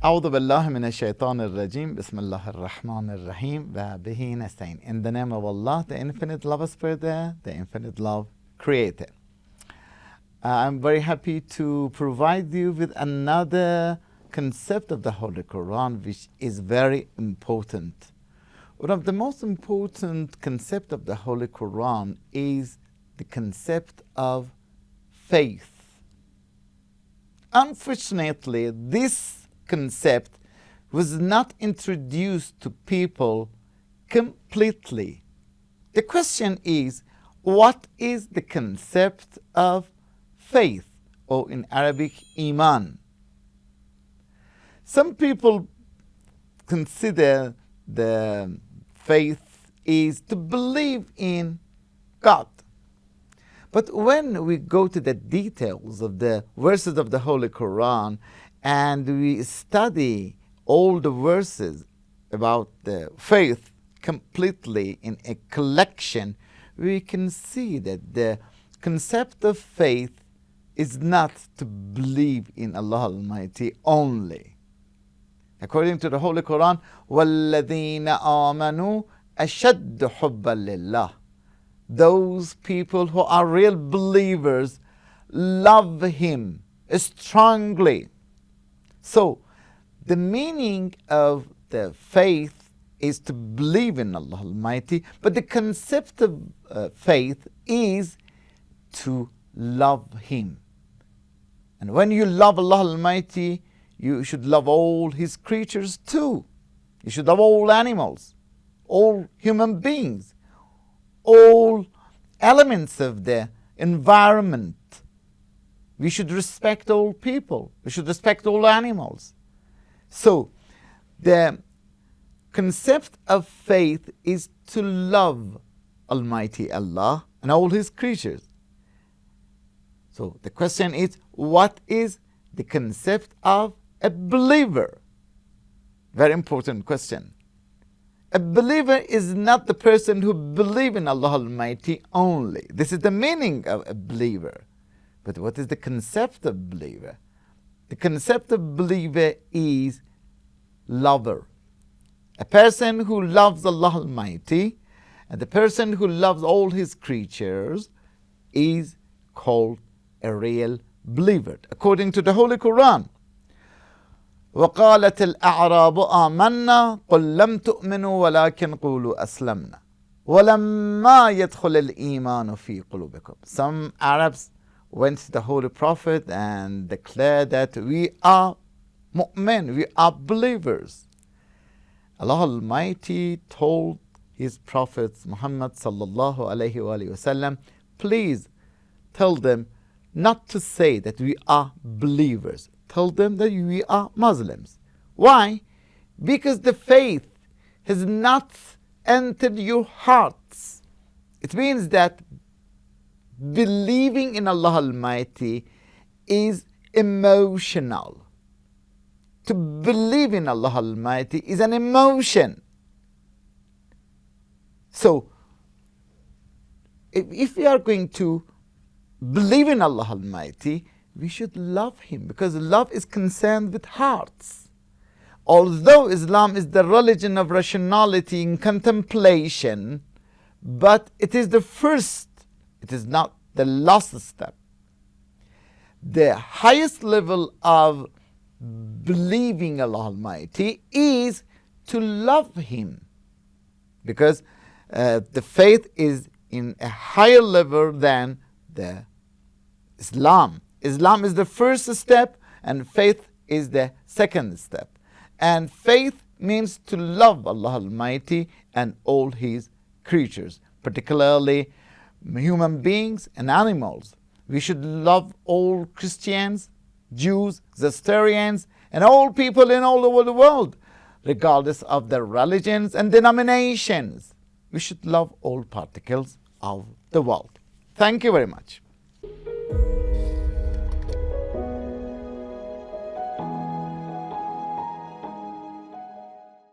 أعوذ بالله من الشيطان الرجيم بسم الله الرحمن الرحيم وبه نستعين. In the name of Allah, the infinite love spreader, the infinite love creator. I'm very happy to provide you with another concept of the Holy Quran which is very important. One of the most important concepts of the Holy Quran is the concept of faith. Unfortunately, this concept was not introduced to people completely. The question is, what is the concept of faith, or in Arabic, iman? Some people consider the faith is to believe in God. But when we go to the details of the verses of the Holy Quran and we study all the verses about the faith completely in a collection, we can see that the concept of faith is not to believe in Allah Almighty only. According to the Holy Quran, وَالَّذِينَ آمَنُوا أَشَدُّ حُبًّا لِلَّهِ. Those people who are real believers love Him strongly. So, the meaning of the faith is to believe in Allah Almighty, but the concept of faith is to love Him. And when you love Allah Almighty, you should love all His creatures too. You should love all animals, all human beings, all elements of the environment. We should respect all people. We should respect all animals. So, the concept of faith is to love Almighty Allah and all His creatures. So, the question is, what is the concept of a believer? Very important question. A believer is not the person who believes in Allah Almighty only. This is the meaning of a believer. But what is the concept of believer? The concept of believer is lover. A person who loves Allah Almighty and the person who loves all His creatures is called a real believer. According to the Holy Quran, وقالت الأعراب آمنا قل لم تؤمنوا ولكن قولوا أسلمنا ولما يدخل الإيمان في قلوبكم. Some Arabs went to the Holy Prophet and declared that we are mu'min, we are believers. Allah Almighty told His prophets Muhammad sallallahu alayhi wa sallam, please tell them not to say that we are believers. Tell them that we are Muslims. Why? Because the faith has not entered your hearts. It means that believing in Allah Almighty is emotional. To believe in Allah Almighty is an emotion. So, if we are going to believe in Allah Almighty, we should love Him, because love is concerned with hearts. Although Islam is the religion of rationality and contemplation, but it is the first, it is not the last step. The highest level of believing Allah Almighty is to love Him, because the faith is in a higher level than the Islam. Islam is the first step and faith is the second step. And faith means to love Allah Almighty and all His creatures, particularly human beings and animals. We should love all Christians, Jews, Zoroastrians, and all people in all over the world, regardless of their religions and denominations. We should love all particles of the world. Thank you very much.